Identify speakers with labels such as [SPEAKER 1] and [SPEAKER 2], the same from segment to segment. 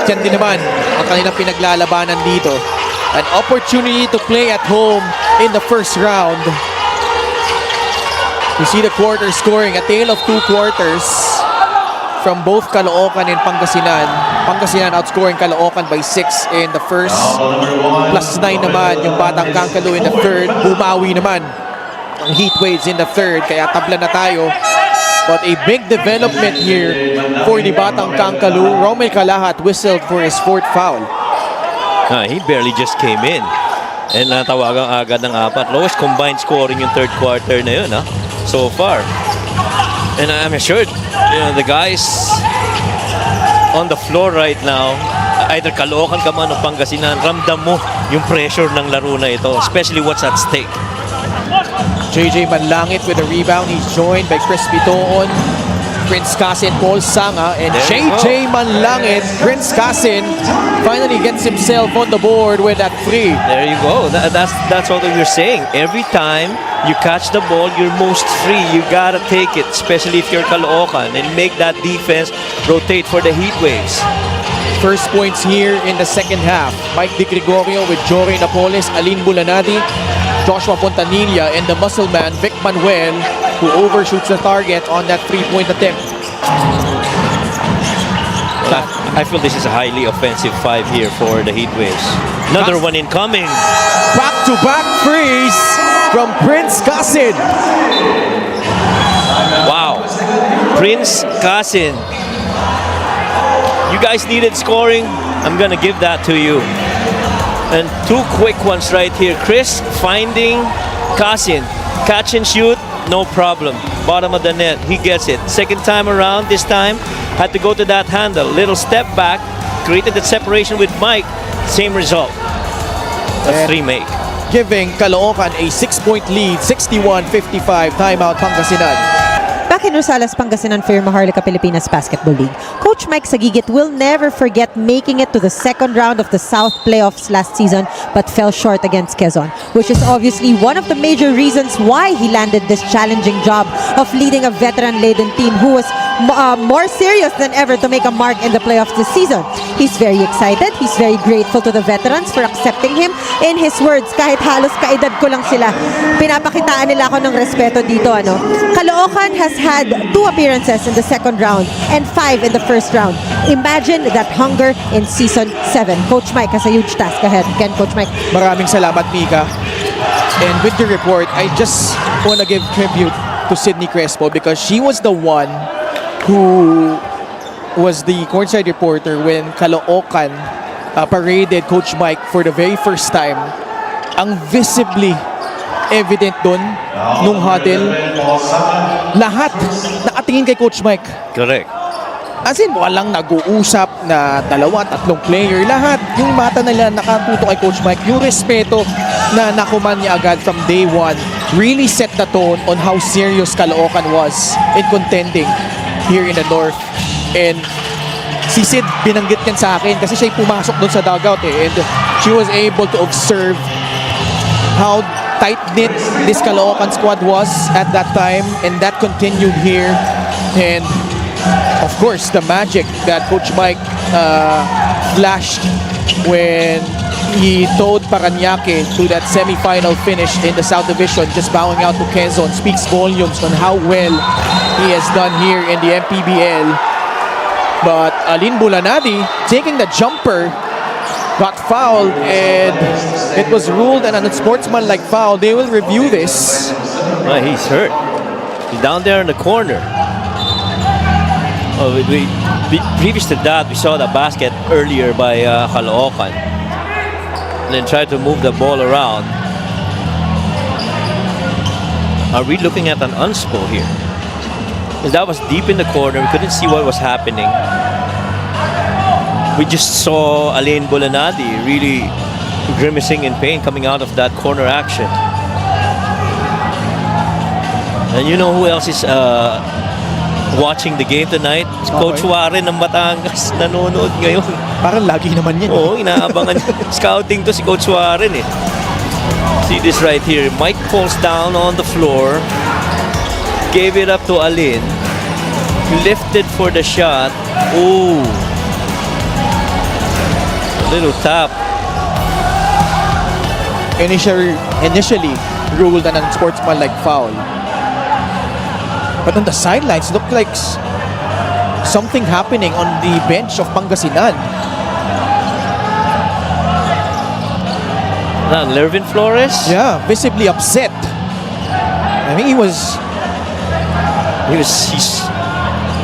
[SPEAKER 1] At yan din naman ang kanilang pinaglalabanan dito. An opportunity to play at home in the first round. You see the quarter scoring, a tale of two quarters from both Caloocan and Pangasinan. Pangasinan outscoring Caloocan by 6 in the first. +9 naman yung Batang Kangkalu in the third. Bumawi naman ang heat waves in the third, kaya tabla na tayo. But a big development here for the Batang Kangkalu. Romel Calahat whistled for his 4th foul.
[SPEAKER 2] He barely just came in. And natawagan agad ng 4. Lowest combined scoring yung third quarter na yun, so far. And I'm assured, the guys on the floor right now, either Caloocan ka man o Pangasinan, ramdam mo yung pressure ng laro na ito, especially what's at stake.
[SPEAKER 1] JJ Manlangit with a rebound. He's joined by Chris Bitoon, Prince Casin, Paul Sanga, and JJ Manlangit. Prince Casin finally gets himself on the board with that 3.
[SPEAKER 2] There you go. That's what we're saying. Every time you catch the ball, you're most free. You gotta take it, especially if you're Caloocan, and make that defense rotate for the heat waves.
[SPEAKER 1] First points here in the second half. Mike Di Gregorio with Jory Napoles, Alin Bulanadi, Joshua Pontanilla, and the muscle man Vic Manuel, who overshoots the target on that 3-point attempt.
[SPEAKER 2] Well, I feel this is a highly offensive 5 here for the heat waves. Another one incoming.
[SPEAKER 1] Back-to-back freeze from Prince Casin.
[SPEAKER 2] Wow. Prince Casin. You guys needed scoring. I'm gonna give that to you. And 2 quick ones right here. Chris finding Casin. Catch and shoot, no problem. Bottom of the net, he gets it. Second time around, this time, had to go to that handle. Little step back, created that separation with Mike. Same result. A 3 make.
[SPEAKER 1] Giving Caloocan a 6-point lead, 61-55, timeout Pangasinan.
[SPEAKER 3] Back in Rosales, Pangasinan for Maharlika Pilipinas Basketball League, Coach Mike Sagigit will never forget making it to the second round of the South playoffs last season but fell short against Quezon, which is obviously one of the major reasons why he landed this challenging job of leading a veteran-laden team who was more serious than ever to make a mark in the playoffs this season. He's very excited. He's very grateful to the veterans for accepting him. In his words, kahit halos kaedad ko lang sila, pinapakitaan nila ako ng respeto dito. Caloocan has had 2 appearances in the second round and 5 in the first round. Imagine that hunger in Season 7. Coach Mike has a huge task ahead. Again, Coach Mike.
[SPEAKER 1] Maraming salamat, Mika. And with the report, I just want to give tribute to Sydney Crespo because she was the one who was the courtside reporter when Caloocan paraded Coach Mike for the very first time. Ang visibly evident doon nung huddle, lahat nakatingin kay Coach Mike.
[SPEAKER 2] Correct.
[SPEAKER 1] As in, walang nag-uusap na 2-3 player. Lahat, yung mata nila nakatuto kay Coach Mike. Yung respeto na nakuman niya agad from day 1 really set the tone on how serious Caloocan was in contending here in the North. And si Sid, binanggit yan sa akin kasi siya'y pumasok doon sa dugout and she was able to observe how tight-knit this Caloocan squad was at that time, and that continued here. And of course, the magic that Coach Mike flashed when he towed Parañaque to that semi-final finish in the South Division, just bowing out to Quezon, speaks volumes on how well he has done here in the Mpbl. But Alin Bulanadi, taking the jumper, got fouled, and it was ruled an unsportsmanlike foul. They will review this.
[SPEAKER 2] He's hurt. He's down there in the corner. Previous to that, we saw the basket earlier by Caloocan. And then tried to move the ball around. Are we looking at an unspo here? Because that was deep in the corner. We couldn't see what was happening. We just saw Alain Bulanadi really grimacing in pain coming out of that corner action. And you know who else is watching the game tonight? Coach Warren ng Batangas nanonood ngayon.
[SPEAKER 1] Parang lagi naman yan.
[SPEAKER 2] Oo, inaabangan. Scouting to si Coach Warren eh. See this right here. Mike falls down on the floor. Gave it up to Alin. Lifted for the shot. Ooh. Little tap.
[SPEAKER 1] Initially ruled an unsportsmanlike foul. But on the sidelines, looked like something happening on the bench of Pangasinan.
[SPEAKER 2] Lervin Flores?
[SPEAKER 1] Yeah, visibly upset. I think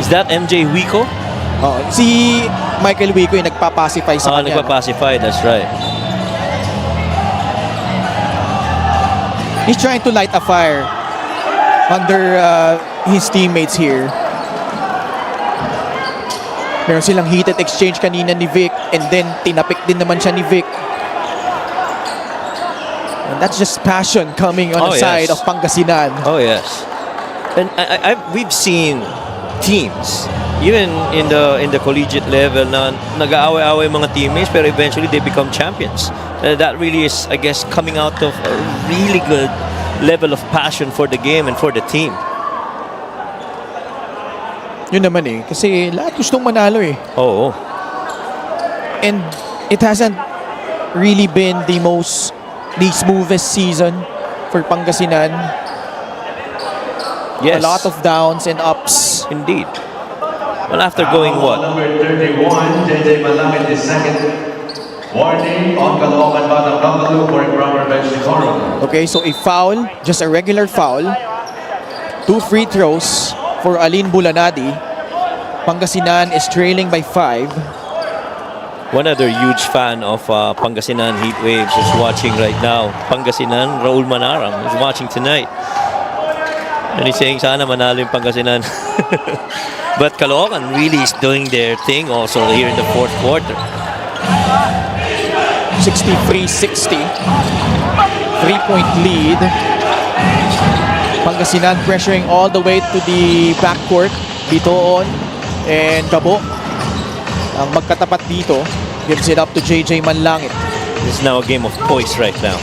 [SPEAKER 2] Is that MJ Wico?
[SPEAKER 1] si Michael Wico yung nagpapacify sa kanya.
[SPEAKER 2] Nagpa-pacify, that's right.
[SPEAKER 1] He's trying to light a fire under his teammates here. Meron silang heated exchange kanina ni Vic, and then tinapik din naman siya ni Vic. And that's just passion coming on the side of Pangasinan.
[SPEAKER 2] Oh yes. And we've seen teams even in the collegiate level na nag-aaway-aaway mga teammates pero eventually they become champions. That really is, I guess, coming out of a really good level of passion for the game and for the team.
[SPEAKER 1] Yun naman kasi lahat gustong manalo
[SPEAKER 2] Oh.
[SPEAKER 1] And it hasn't really been the smoothest season for Pangasinan.
[SPEAKER 2] Yes.
[SPEAKER 1] A lot of downs and ups.
[SPEAKER 2] Indeed. Well, after going what?
[SPEAKER 4] Number 31, JJ Malangit is second. Warning on Caloocan Batang Bangalo for improper bench decorum.
[SPEAKER 1] Okay, so a foul, just a regular foul. 2 free throws for Alin Bulanadi. Pangasinan is trailing by 5.
[SPEAKER 2] One other huge fan of Pangasinan Heatwaves is watching right now. Pangasinan, Raul Manarang is watching tonight. And he's saying, sana manalo yung Pangasinan. But Caloocan really is doing their thing also here in the fourth quarter.
[SPEAKER 1] 63-60. 3-point lead. Pangasinan pressuring all the way to the backcourt. Bitoon and Gabo. Ang magkatapat dito gives it up to JJ Manlangit.
[SPEAKER 2] This is now a game of poise right now.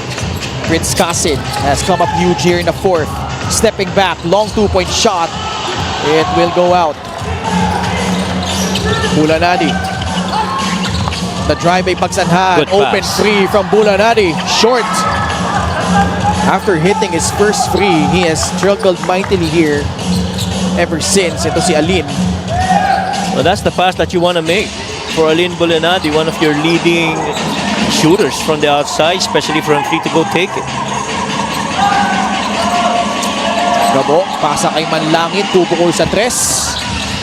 [SPEAKER 1] Prince Casin has come up huge here in the fourth. Stepping back, long 2-point shot. It will go out. Bulanadi. The drive by Pagsanhan.
[SPEAKER 2] Good
[SPEAKER 1] Open
[SPEAKER 2] pass.
[SPEAKER 1] free from Bulanadi. Short. After hitting his first free, he has struggled mightily here ever since. Ito si Alin.
[SPEAKER 2] Well, that's the pass that you want to make for Alin Bulanadi, one of your leading shooters from the outside, especially from free to go take it.
[SPEAKER 1] Gabo, pasa kay Manlangit, tubukol sa tres.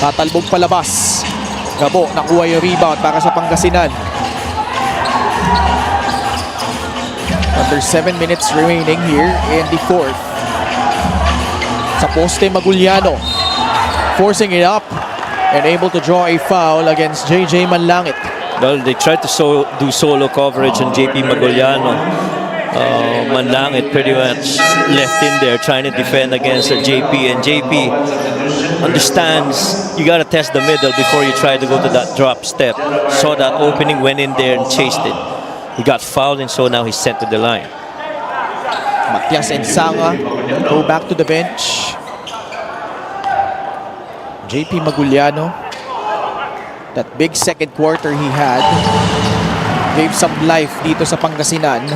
[SPEAKER 1] Tatalbog palabas. Gabo, nakuha yung rebound para sa Pangasinan. Under 7 minutes remaining here in the fourth. Sa poste, Maguliano. Forcing it up and able to draw a foul against JJ Manlangit.
[SPEAKER 2] Well, they tried to do solo coverage on JP Maguliano. Manlangit pretty much left in there trying to defend against JP, and JP understands you got to test the middle before you try to go to that drop step. Saw that opening, went in there and chased it. He got fouled, and so now he's sent to the line.
[SPEAKER 1] Matias and Sanga go back to the bench. JP Maguliano, that big second quarter he had, gave some life dito sa Pangasinan.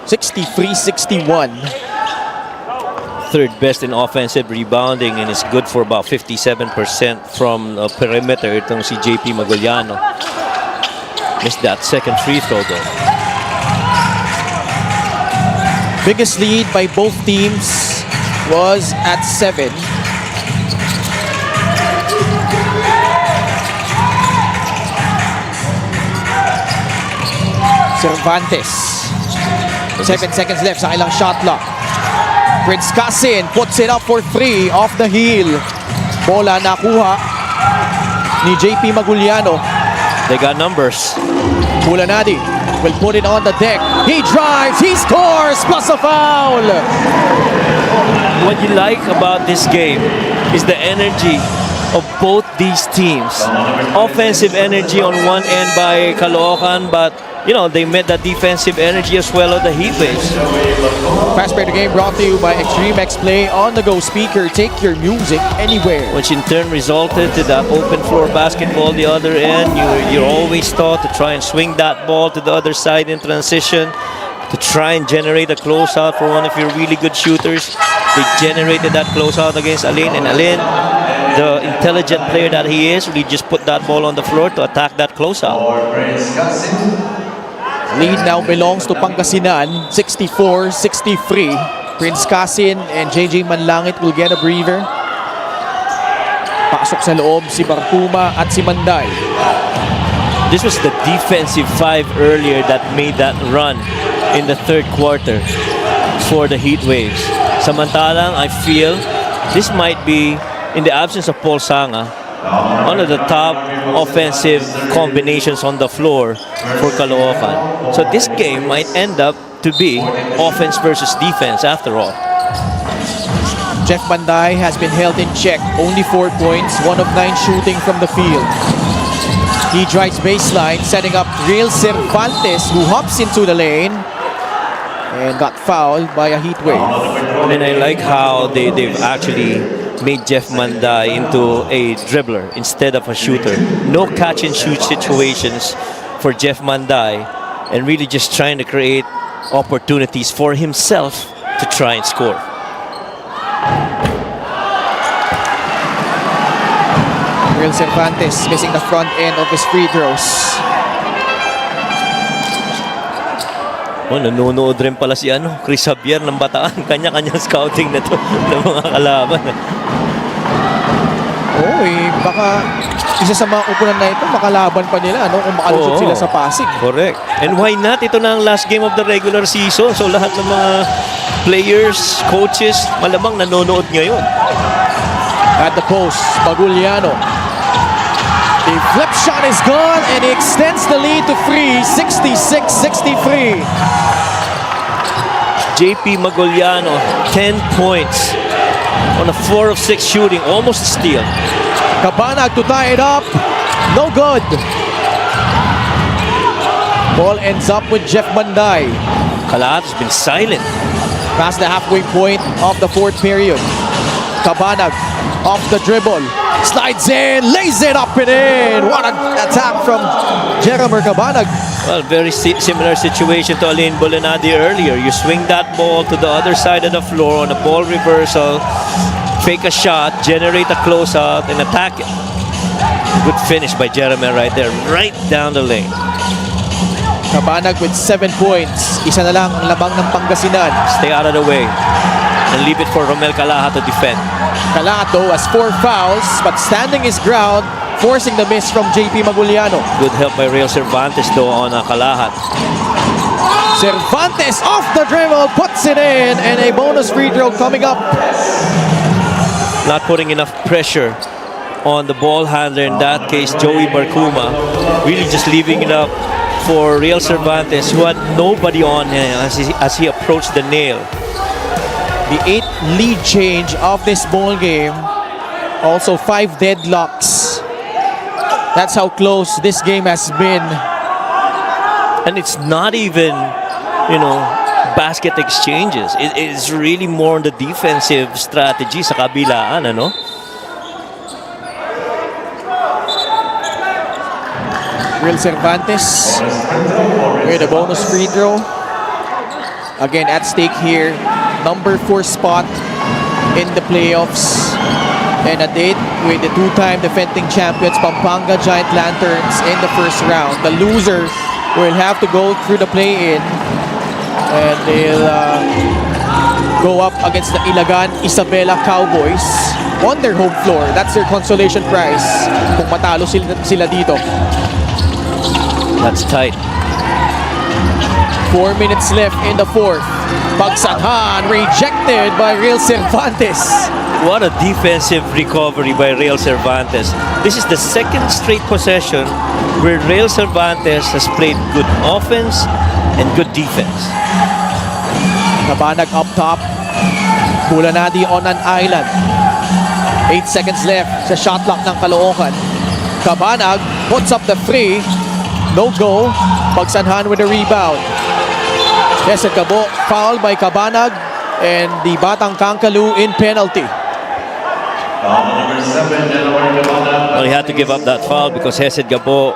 [SPEAKER 1] 63-61.
[SPEAKER 2] Third best in offensive rebounding, and is good for about 57% from perimeter. Itong si JP Maguliano. Missed that second free throw though.
[SPEAKER 1] Biggest lead by both teams was at 7. Cervantes. 7 seconds left sa kailang shot clock. Prince Casin puts it up for 3 off the heel. Bola nakuha ni JP Maguliano.
[SPEAKER 2] They got numbers.
[SPEAKER 1] Bulanadi will put it on the deck. He drives, he scores, plus a foul.
[SPEAKER 2] What you like about this game is the energy of both these teams. Offensive energy on one end by Caloocan, but you know, they met the defensive energy as well of the Heat Waves.
[SPEAKER 1] Fast Break the Game brought to you by Extreme X Play on-the-go speaker. Take your music anywhere.
[SPEAKER 2] Which in turn resulted to that open floor basketball the other end. You're always taught to try and swing that ball to the other side in transition, to try and generate a closeout for one of your really good shooters. They generated that closeout against Alin, and Alin, the intelligent player that he is, really just put that ball on the floor to attack that closeout.
[SPEAKER 1] Lead now belongs to Pangasinan, 64-63. Prince Casin and JJ Manlangit will get a breather. Pasok sa loob si Barkuma at si Manday.
[SPEAKER 2] This was the defensive five earlier that made that run in the third quarter for the Heat Waves. Samantalang, I feel this might be, in the absence of Paul Sanga, one of the top offensive combinations on the floor for Caloocan. So this game might end up to be offense versus defense after all.
[SPEAKER 1] Jeff Manday has been held in check. Only 4 points, 1 of 9 shooting from the field. He drives baseline, setting up Real Cervantes, who hops into the lane and got fouled by a Heat Wave.
[SPEAKER 2] And I like how they've actually made Jeff Manday into a dribbler instead of a shooter. No catch and shoot situations for Jeff Manday, and really just trying to create opportunities for himself to try and score.
[SPEAKER 1] Real Cervantes missing the front end of his free throws.
[SPEAKER 2] Oh, nanonood rin pala si Chris Javier ng Bataan. Kanya-kanyang scouting na to ng mga kalaban.
[SPEAKER 1] Baka isa sa mga kupunan na ito, makalaban pa nila kung makalusot sila sa Pasig.
[SPEAKER 2] Correct. And why not? Ito na ang last game of the regular season. So lahat ng mga players, coaches, malamang nanonood ngayon.
[SPEAKER 1] At the post, Baguliano. The flip shot is gone and he extends the lead to 3, 66-63.
[SPEAKER 2] JP Maguliano, 10 points on a 4 of 6 shooting, almost a steal.
[SPEAKER 1] Cabanag to tie it up. No good. Ball ends up with Jeff Manday.
[SPEAKER 2] Kalahat has been silent.
[SPEAKER 1] Past the halfway point of the fourth period. Cabanag off the dribble. Slides in, lays it up and in. What an attack from Jeremy Cabanag.
[SPEAKER 2] Well, very similar situation to Alain Bolinadi earlier. You swing that ball to the other side of the floor on a ball reversal, fake a shot, generate a closeout, and attack it. Good finish by Jeremy right there, right down the lane.
[SPEAKER 1] Cabanag with 7 points. Isa na lang ang labang ng Pangasinan.
[SPEAKER 2] Stay out of the way and leave it for Romel Calaha to defend.
[SPEAKER 1] Calaha though has 4 fouls but standing his ground, forcing the miss from JP Maguliano.
[SPEAKER 2] Good help by Real Cervantes though on Calahat.
[SPEAKER 1] Cervantes off the dribble, puts it in, and a bonus free throw coming up.
[SPEAKER 2] Not putting enough pressure on the ball handler, in that case Joey Barkuma, really just leaving it up for Real Cervantes, who had nobody on him as he approached the nail.
[SPEAKER 1] The 8th lead change of this ball game. Also 5 deadlocks. That's how close this game has been.
[SPEAKER 2] And it's not even, basket exchanges. It is really more on the defensive strategy sa kabilaan,
[SPEAKER 1] Real Cervantes with a bonus free throw. Again, at stake here, number 4 spot in the playoffs. And a date with the 2-time defending champions Pampanga Giant Lanterns in the first round. The loser will have to go through the play-in, and they'll go up against the Ilagan Isabela Cowboys on their home floor. That's their consolation prize kung matalo sila dito.
[SPEAKER 2] That's tight.
[SPEAKER 1] 4 minutes left in the fourth. Bagsanhan rejected by Real Cervantes.
[SPEAKER 2] What a defensive recovery by Real Cervantes. This is the second straight possession where Real Cervantes has played good offense and good defense.
[SPEAKER 1] Cabanag up top. Bulanadi on an island. 8 seconds left sa shot clock ng Caloocan. Cabanag puts up the 3. No go. Pagsanhan with a rebound. Hesed Gabo, foul by Cabanag, and the Batang Kangkalu in penalty.
[SPEAKER 4] Number 7, Delaware Cabana.
[SPEAKER 2] Well, he had to give up that foul because Hesed Gabo,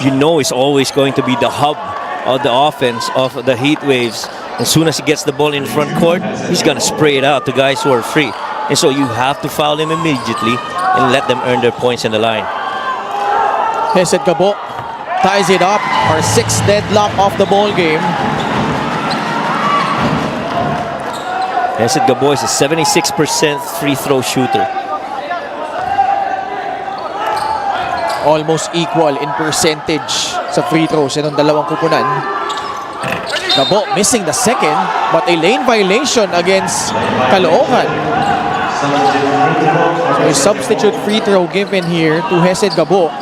[SPEAKER 2] you know, is always going to be the hub of the offense of the Heat Waves. As soon as he gets the ball in front court, he's going to spray it out to guys who are free. And so you have to foul him immediately and let them earn their points in the line.
[SPEAKER 1] Hesed Gabo ties it up. Our 6th deadlock off the ball game.
[SPEAKER 2] Hesed Gabo is a 76% free throw shooter.
[SPEAKER 1] Almost equal in percentage sa free throws ng dalawang kupunan. Gabo missing the second, but a lane violation against Caloocan. So a substitute free throw given here to Hesed Gabo.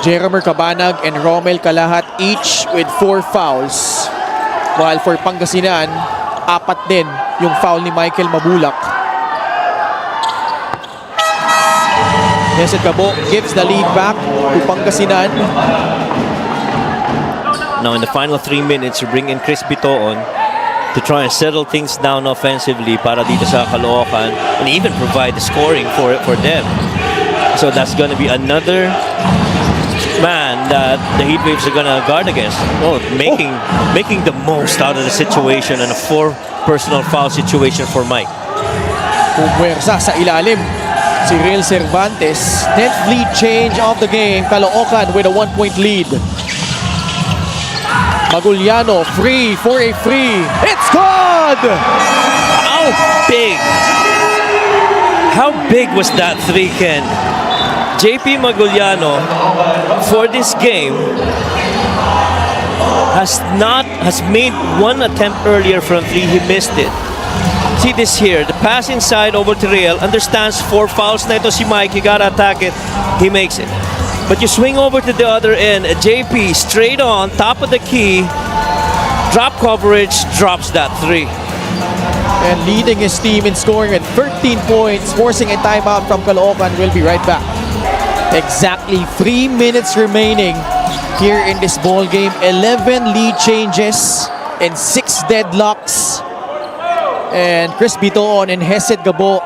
[SPEAKER 1] Jeromer Cabanag and Romel Calahat each with 4 fouls. While for Pangasinan, 4 din yung foul ni Michael Mabulak. Hesed Gabo gives the lead back to Pangasinan.
[SPEAKER 2] Now in the final 3 minutes, you bring in Chris Bitoon to try and settle things down offensively para dito sa Caloocan and even provide the scoring for them. So that's going to be another man that the Heat Waves are going to guard against. Oh, making the most out of the situation and a 4 personal foul situation for Mike.
[SPEAKER 1] Puwersa sa ilalim si Real Cervantes. 10th lead change of the game. Caloocan with a 1-point lead. Maguliano free for a free. It's good!
[SPEAKER 2] How big? How big was that 3, Ken? JP Maguliano for this game has made 1 attempt earlier from 3. He missed it. See this here, the pass inside over to Real, understands 4 fouls na ito si Mike, you gotta attack it, he makes it. But you swing over to the other end, JP straight on, top of the key, drop coverage, drops that 3.
[SPEAKER 1] And leading his team in scoring at 13 points, forcing a timeout from Caloocan. We'll be right back. Exactly 3 minutes remaining here in this ball game. 11 lead changes and 6 deadlocks. And Chris Bitoon and Hesed Gabo.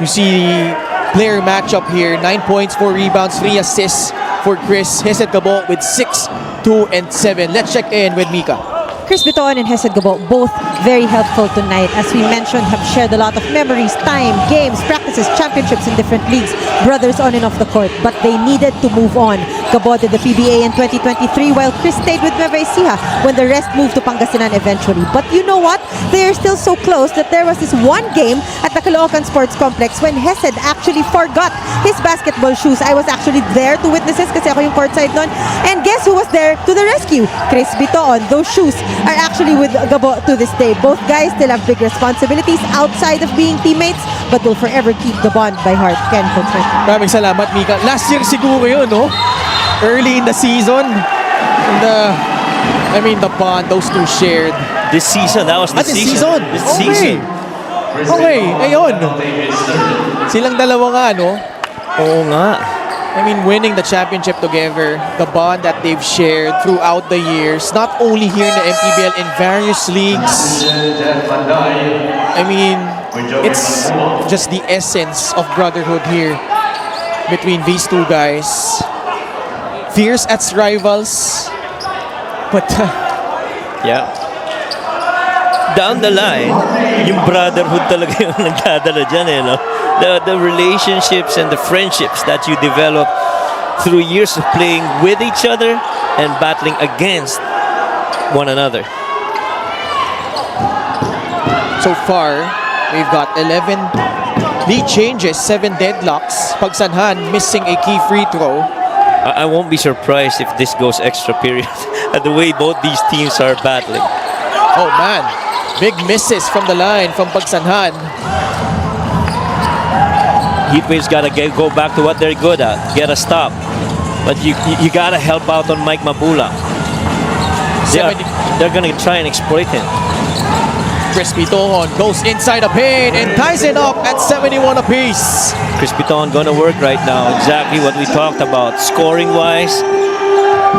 [SPEAKER 1] You see the player matchup here. 9 points, 4 rebounds, 3 assists for Chris. Hesed Gabo with 6, 2, and 7. Let's check in with Mika.
[SPEAKER 3] Chris Bitoon and Hesed Gabo, both very helpful tonight. As we mentioned, have shared a lot of memories, time, games, practices, championships in different leagues. Brothers on and off the court, but they needed to move on. Gabo did the PBA in 2023, while Chris stayed with Nueva Ecija when the rest moved to Pangasinan eventually. But you know what? They are still so close that there was this one game at the Caloocan Sports Complex when Hesed actually forgot his basketball shoes. I was actually there to witness this kasi ako yung courtside nun. And guess who was there to the rescue? Chris Bitoon. Those shoes are actually with Gabo to this day. Both guys still have big responsibilities outside of being teammates, but will forever keep the bond by heart. Ken, Coach Mike.
[SPEAKER 1] Maraming salamat, Mika. Last year siguro yun, no? Early in the season. And the bond those two shared.
[SPEAKER 2] This season, that was the
[SPEAKER 1] This
[SPEAKER 2] season.
[SPEAKER 1] season?
[SPEAKER 2] This
[SPEAKER 1] Okay.
[SPEAKER 2] season.
[SPEAKER 1] Okay, ayun. Silang dalawa nga, no?
[SPEAKER 2] Oo nga.
[SPEAKER 1] Winning the championship together, the bond that they've shared throughout the years, not only here in the Mpbl, in various leagues. It's just the essence of brotherhood here between these two guys. Fierce as rivals, but
[SPEAKER 2] Yeah. Down the line, yung brotherhood talaga yung nagdadala dyan, eh, no? The relationships and the friendships that you develop through years of playing with each other and battling against one another.
[SPEAKER 1] so far, we've got 11 lead changes, 7 deadlocks. Pagsanhan missing a key free throw.
[SPEAKER 2] I won't be surprised if this goes extra period at the way both these teams are battling.
[SPEAKER 1] Oh man, big misses from the line from Pagsanhan.
[SPEAKER 2] Heatwaves gotta go back to what they're good at, get a stop. But you gotta help out on Mike Mabula. They're gonna try and exploit him.
[SPEAKER 1] Crispy Tohon goes inside the paint and ties it up at 71 apiece.
[SPEAKER 2] Chris Piton gonna work right now. Exactly what we talked about. Scoring-wise,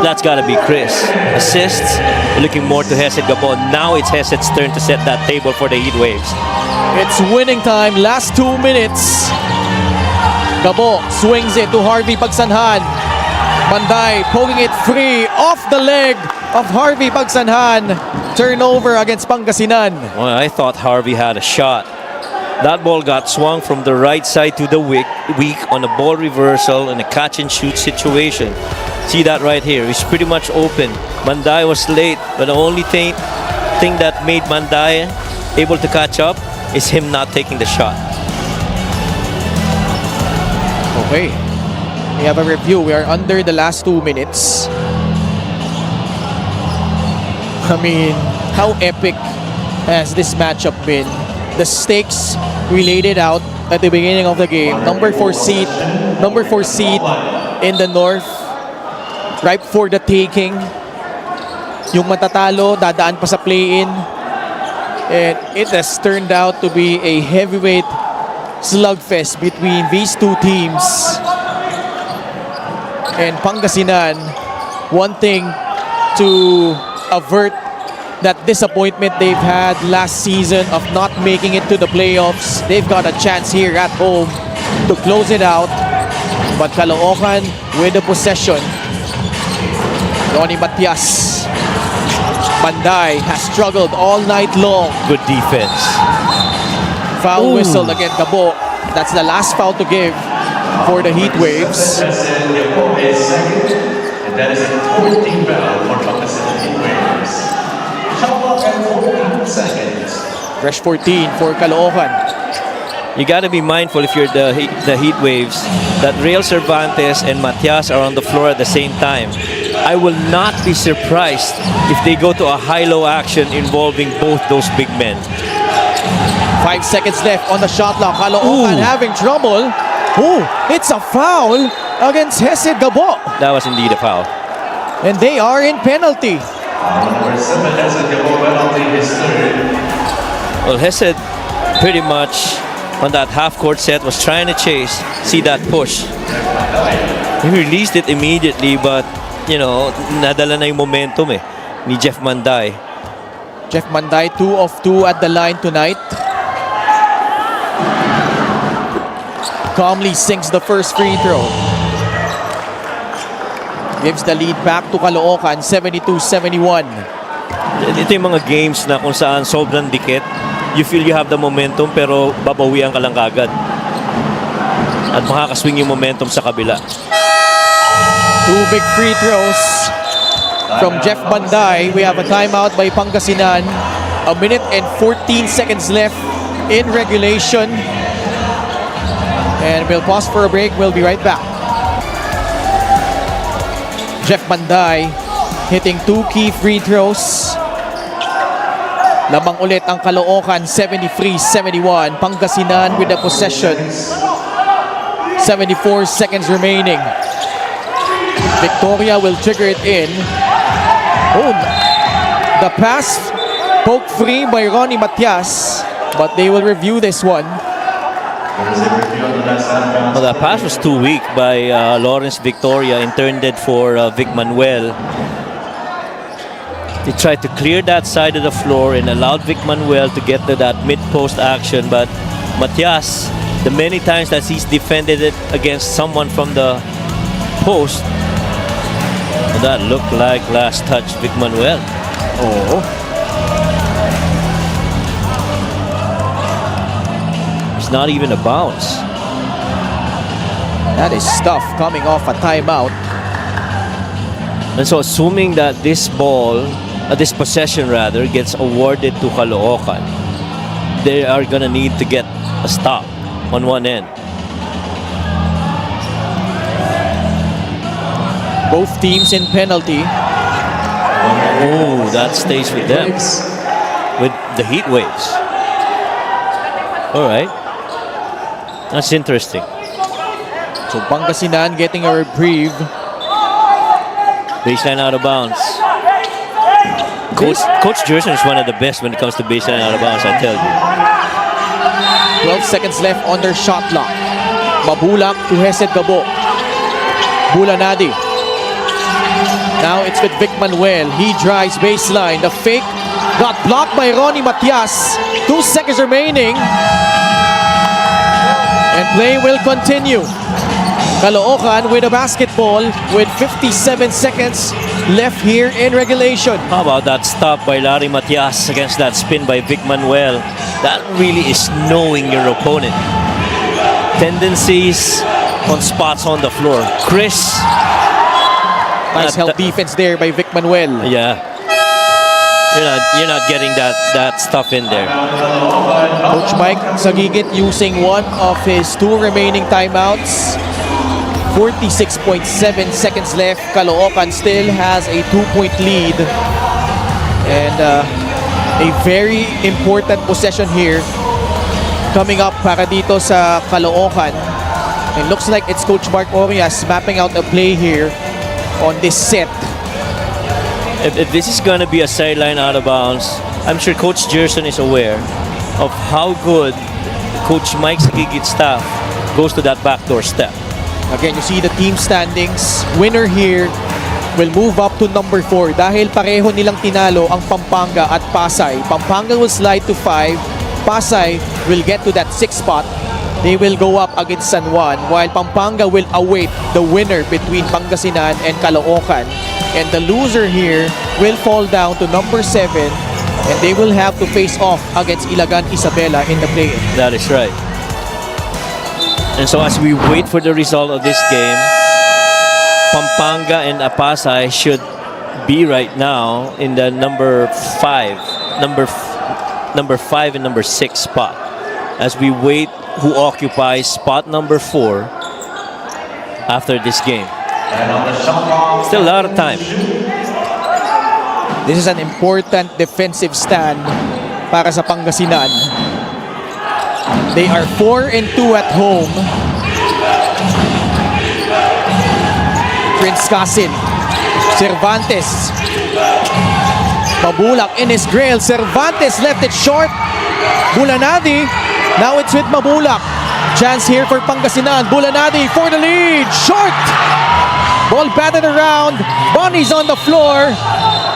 [SPEAKER 2] that's gotta be Chris. Assists, looking more to Hesed Gabon. Now it's Hesed's turn to set that table for the Heat Waves.
[SPEAKER 1] It's winning time, last 2 minutes. Gabo swings it to Harvey Pagsanhan. Banday poking it free off the leg of Harvey Pagsanhan. Turnover against Pangasinan.
[SPEAKER 2] Well, I thought Harvey had a shot. That ball got swung from the right side to the weak on a ball reversal in a catch and shoot situation. See that right here? He's pretty much open. Banday was late, but the only thing that made Banday able to catch up is him not taking the shot.
[SPEAKER 1] Okay. We have a review. We are under the last 2 minutes. I mean, how epic has this matchup been? The stakes we laid it out at the beginning of the game. Number 4 seed in the North, ripe for the taking. Yung matatalo, dadaan pa sa play-in. And it has turned out to be a heavyweight slugfest between these two teams. And Pangasinan wanting to avert that disappointment they've had last season of not making it to the playoffs. They've got a chance here at home to close it out. But Caloocan with the possession. Ronnie Matias. Banday has struggled all night long.
[SPEAKER 2] Good defense.
[SPEAKER 1] Foul whistle against Gabo. That's the last foul to give for the Heat Waves.
[SPEAKER 4] Hesed Gabo is second, and that is a 14 foul for Pangasinan Heat Waves. Caloocan 14 seconds.
[SPEAKER 1] Fresh 14 for Caloocan.
[SPEAKER 2] You got to be mindful if you're the Heat Waves that Real Cervantes and Matias are on the floor at the same time. I will not be surprised if they go to a high-low action involving both those big men.
[SPEAKER 1] 5 seconds left on the shot clock. Caloocan having trouble. Oh, it's a foul against Hesed Gabo.
[SPEAKER 2] That was indeed a foul.
[SPEAKER 1] And they are in penalty.
[SPEAKER 4] Number 7 Hesed Gabo penalty his third.
[SPEAKER 2] Well, Hesed pretty much on that half-court set was trying to chase, see that push. He released it immediately, but you know, nadala na yung momentum ni Jeff Manday.
[SPEAKER 1] Jeff Manday 2 of 2 at the line tonight. Calmly sinks the first free throw. Gives the lead back to Caloocan, 72-71.
[SPEAKER 2] Ito yung mga games na kung saan sobrang dikit. You feel you have the momentum pero babawian ka lang kagad. At makakaswing yung momentum sa kabila.
[SPEAKER 1] 2 big free throws from Jeff Banday. We have a timeout by Pangasinan. A minute and 14 seconds left in regulation. And we'll pause for a break. We'll be right back. Jeff Banday hitting 2 key free throws. Lamang ulit ang Caloocan, 73-71. Pangasinan with the possession. 74 seconds remaining. Victoria will trigger it in. Oh, the pass poked free by Ronnie Matias, but they will review this one.
[SPEAKER 2] Well, that pass was too weak by Lawrence Victoria, intended for Vic Manuel. They tried to clear that side of the floor and allowed Vic Manuel to get to that mid-post action, but Matias, the many times that he's defended it against someone from the post, that looked like last touch Vic Manuel.
[SPEAKER 1] Oh.
[SPEAKER 2] It's not even a bounce.
[SPEAKER 1] That is stuff coming off a timeout.
[SPEAKER 2] And so assuming that this ball, this possession rather, gets awarded to Caloocan, they are gonna need to get a stop on one end.
[SPEAKER 1] Both teams in penalty.
[SPEAKER 2] Oh, that stays with them. With the Heat Waves. All right. That's interesting.
[SPEAKER 1] So Pangasinan getting a reprieve.
[SPEAKER 2] Baseline out of bounds. Coach Jerson is one of the best when it comes to baseline out of bounds, I tell you.
[SPEAKER 1] 12 seconds left on their shot clock. Mabulak to Hesed Gabo. Bulanadi. Now it's with Vic Manuel. He drives baseline. The fake got blocked by Ronnie Matias. 2 seconds remaining. And play will continue. Caloocan with a basketball with 57 seconds left here in regulation.
[SPEAKER 2] How about that stop by Larry Matias against that spin by Vic Manuel? That really is knowing your opponent. Tendencies on spots on the floor. Chris.
[SPEAKER 1] Nice help defense there by Vic Manuel.
[SPEAKER 2] Yeah. You're not getting that stuff in there.
[SPEAKER 1] Coach Mike Sagigit using one of his 2 remaining timeouts. 46.7 seconds left. Caloocan still has a 2-point lead. And a very important possession here coming up para dito sa Caloocan. It looks like it's Coach Mark Orias mapping out a play here on this set.
[SPEAKER 2] If this is going to be a sideline out of bounds, I'm sure Coach Jerson is aware of how good Coach Mike Sagigit's staff goes to that backdoor step.
[SPEAKER 1] Again, you see the team standings. Winner here will move up to number 4 dahil pareho nilang tinalo ang Pampanga at Pasay. Pampanga will slide to 5. Pasay will get to that 6th spot. They will go up against San Juan while Pampanga will await the winner between Pangasinan and Caloocan. And the loser here will fall down to number 7 and they will have to face off against Ilagan Isabela in the play-in.
[SPEAKER 2] That is right. And so as we wait for the result of this game, Pampanga and Pasay should be right now in the number 5 and number 6 spot. As we wait who occupies spot number 4 after this game. Still a lot of time.
[SPEAKER 1] This is an important defensive stand para sa Pangasinan. They are 4-2 at home. Prince Casin. Cervantes. Mabulak in his grill. Cervantes left it short. Bulanadi. Now it's with Mabulak. Chance here for Pangasinan. Bulanadi for the lead. Short. Ball batted around. Bonnie's on the floor.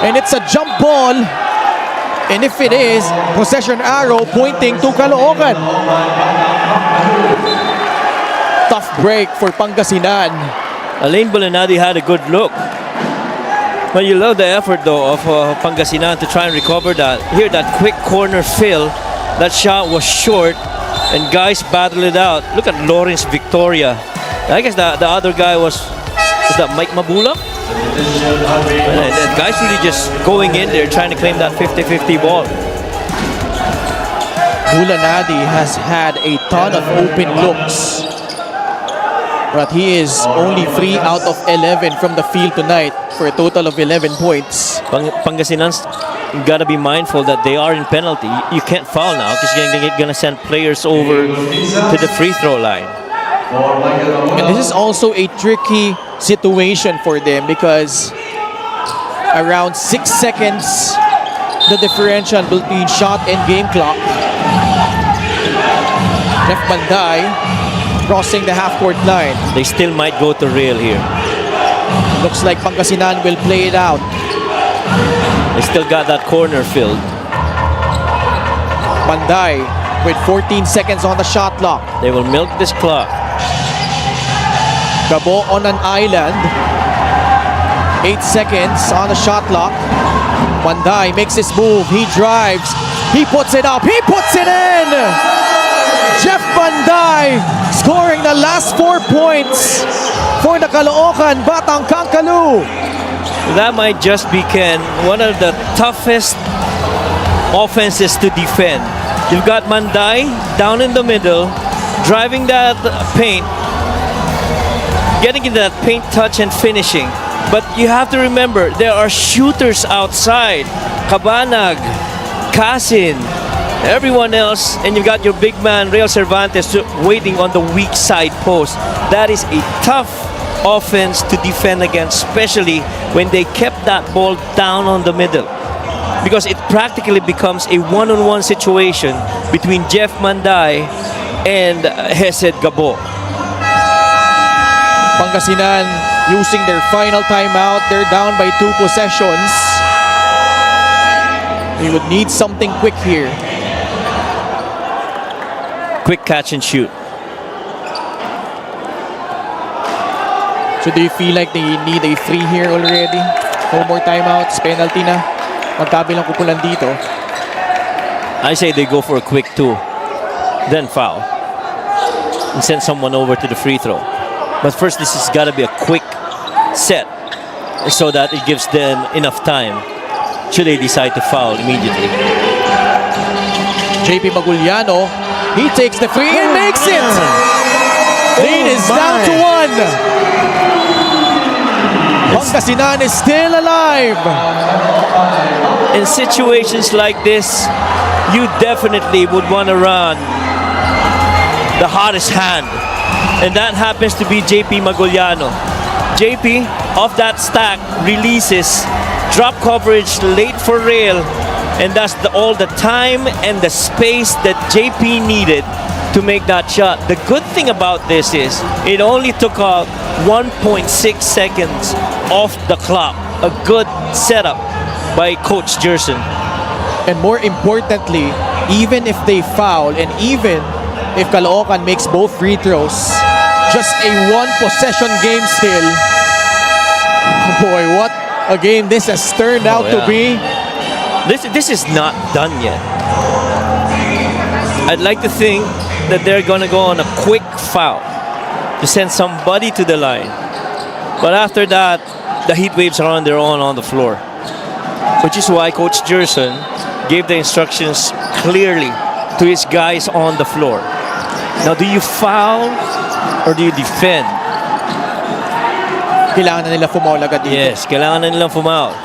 [SPEAKER 1] And it's a jump ball. And if it is, possession arrow pointing to Caloocan. Tough break for Pangasinan.
[SPEAKER 2] Alain Bulanadi had a good look. But you love the effort though of Pangasinan to try and recover that. Here, that quick corner fill. That shot was short and guys battled it out. Look at Lawrence Victoria. I guess the other guy was that Mike Mabulak? And guys really just going in there trying to claim that 50-50 ball.
[SPEAKER 1] Bulanadi has had a ton of open looks. But he is only 3 out of 11 from the field tonight for a total of 11 points.
[SPEAKER 2] Pangasinan's gotta be mindful that they are in penalty. You can't foul now because you're gonna send players over to the free throw line.
[SPEAKER 1] And this is also a tricky situation for them because around 6 seconds the differential between shot and game clock. Jeff Banday crossing the half-court line.
[SPEAKER 2] They still might go to rail here.
[SPEAKER 1] Looks like Pangasinan will play it out.
[SPEAKER 2] They still got that corner filled.
[SPEAKER 1] Banday with 14 seconds on the shot clock.
[SPEAKER 2] They will milk this clock.
[SPEAKER 1] Gabo on an island. 8 seconds on the shot clock. Banday makes his move. He drives. He puts it up. He puts it in! Jeff Banday scoring the last 4 points for the Caloocan Batang Kangkalu.
[SPEAKER 2] That might just be, Ken, one of the toughest offenses to defend. You've got Banday down in the middle, driving that paint, getting into that paint touch and finishing. But you have to remember, there are shooters outside. Cabanag, Casin, everyone else, and you've got your big man, Real Cervantes, waiting on the weak side post. That is a tough offense to defend against, especially when they kept that ball down on the middle. because it practically becomes a one-on-one situation between Jeff Manday and Hesed Gabo.
[SPEAKER 1] Pangasinan using their final timeout. They're down by 2 possessions. They would need something quick here.
[SPEAKER 2] Quick catch and shoot.
[SPEAKER 1] So do you feel like they need a free here already? No more timeouts, penalty na. Magkabilang kupulan dito.
[SPEAKER 2] I say they go for a quick 2, then foul, and send someone over to the free throw. But first, this has got to be a quick set so that it gives them enough time should they decide to foul immediately.
[SPEAKER 1] JP Maguliano, he takes the free and makes it! Lead is down to 1. Pangasinan is still alive.
[SPEAKER 2] In situations like this, you definitely would want to run the hottest hand, and that happens to be JP Maguliano. JP, off that stack, releases, drop coverage late for rail, and that's all the time and the space that JP needed to make that shot. The good thing about this is it only took 1.6 seconds off the clock. A good setup by Coach Gerson.
[SPEAKER 1] And more importantly, even if they foul and even if Caloocan makes both free throws, just a 1-possession game still. Oh boy, what a game this has turned out to be.
[SPEAKER 2] This is not done yet. I'd like to think that they're going to go on a quick foul to send somebody to the line. But after that, the Heat Waves are on their own on the floor. Which is why Coach Gerson gave the instructions clearly to his guys on the floor. Now, do you foul or do you defend?
[SPEAKER 1] Kailangan na nila fumaul agad dito.
[SPEAKER 2] Yes, kailangan na nilang fumaul.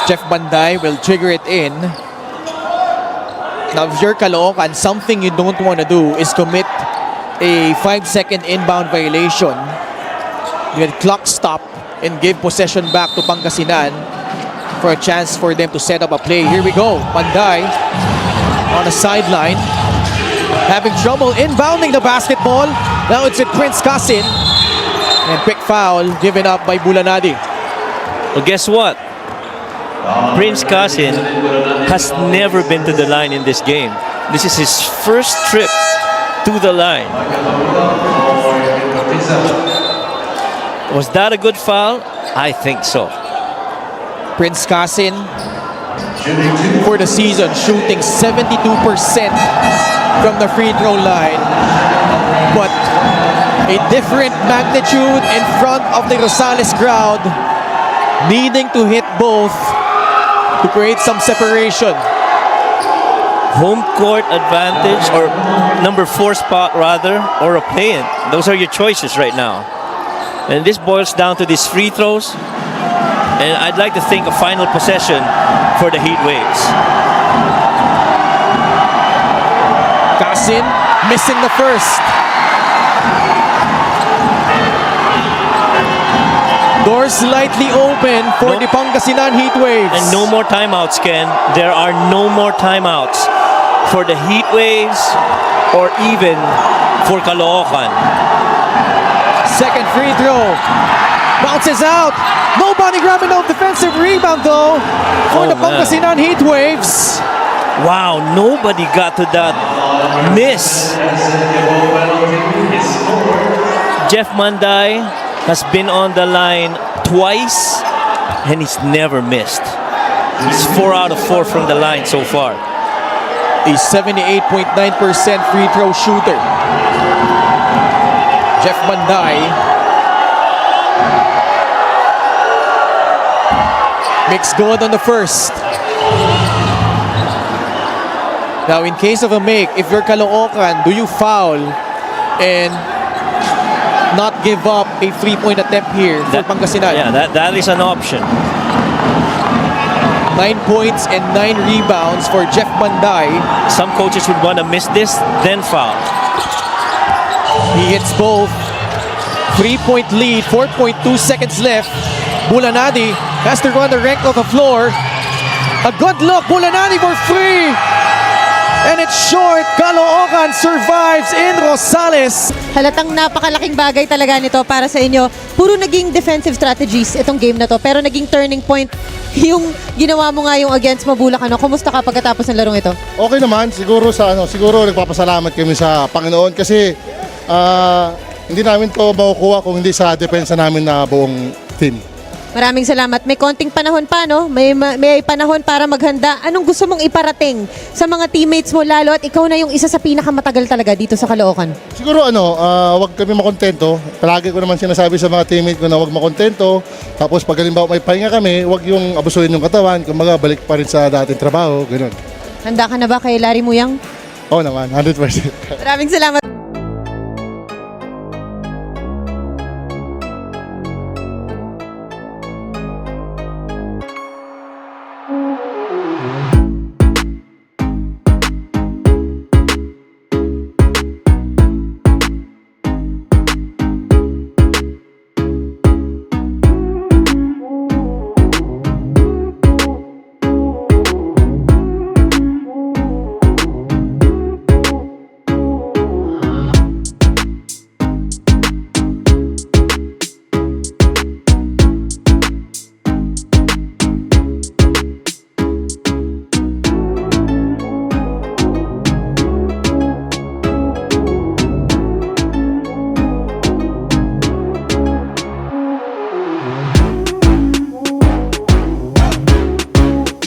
[SPEAKER 1] Jeff Banday will trigger it in. Now, if you're Caloocan, something you don't want to do is commit a 5-second inbound violation. You had clock stop and give possession back to Pangasinan for a chance for them to set up a play. Here we go. Banday on the sideline, having trouble inbounding the basketball. Now it's at Prince Kasin. And quick foul given up by Bulanadi.
[SPEAKER 2] Well, guess what? Prince Kasin has never been to the line in this game. This is his first trip to the line. Was that a good foul? I think so.
[SPEAKER 1] Prince Kasin for the season shooting 72% from the free throw line, but a different magnitude in front of the Rosales crowd, needing to hit both to create some separation.
[SPEAKER 2] Home court advantage, or number 4 spot rather, or a play-in. Those are your choices right now. And this boils down to these free throws. And I'd like to think a final possession for the Heat Waves.
[SPEAKER 1] Kasin missing the first. Doors slightly open for the Pangasinan Heat Waves.
[SPEAKER 2] And no more timeouts, Ken. There are no more timeouts for the Heat Waves or even for Caloocan.
[SPEAKER 1] Second free throw. Bounces out. Nobody grabbing no defensive rebound though for the Pangasinan Heat Waves.
[SPEAKER 2] Wow, nobody got to that miss. Jeff Manday has been on the line twice and he's never missed. He's 4 out of 4 from the line so far.
[SPEAKER 1] A 78.9% free throw shooter. Jeff Manday makes good on the first. Now, in case of a make, if you're Caloocan, do you foul and not give up a 3-point attempt here for Pangasinan?
[SPEAKER 2] Yeah, that is an option.
[SPEAKER 1] 9 points and 9 rebounds for Jeff Banday.
[SPEAKER 2] Some coaches would want to miss this, then foul.
[SPEAKER 1] He hits both. 3-point lead, 4.2 seconds left. Bulanadi Has to go on the length of the floor. A good look, Bulanani for free. And it's short. Caloocan survives in Rosales.
[SPEAKER 3] Halatang napakalaking bagay talaga nito para sa inyo. Puro naging defensive strategies itong game na to, pero naging turning point yung ginawa mo nga yung against Mabulak. Kumusta ka pagkatapos ng larong ito?
[SPEAKER 5] Okay naman, siguro siguro nagpapasalamat kami sa Panginoon kasi hindi namin to makukuha kung hindi sa depensa namin na buong team.
[SPEAKER 3] Maraming salamat. May konting panahon pa, no? May panahon para maghanda. Anong gusto mong iparating sa mga teammates mo lalo at ikaw na yung isa sa pinakamatagal talaga dito sa Caloocan?
[SPEAKER 5] Siguro wag kami makontento. Palagi ko naman sinasabi sa mga teammates ko na wag makontento. Tapos pag halimbawa may pahinga kami, wag yung abusuhin yung katawan. Kumbaga balik pa rin sa dating trabaho, ganoon.
[SPEAKER 3] Handa ka na ba kay Larry Muyang?
[SPEAKER 5] Oo naman, 100%.
[SPEAKER 3] Maraming salamat.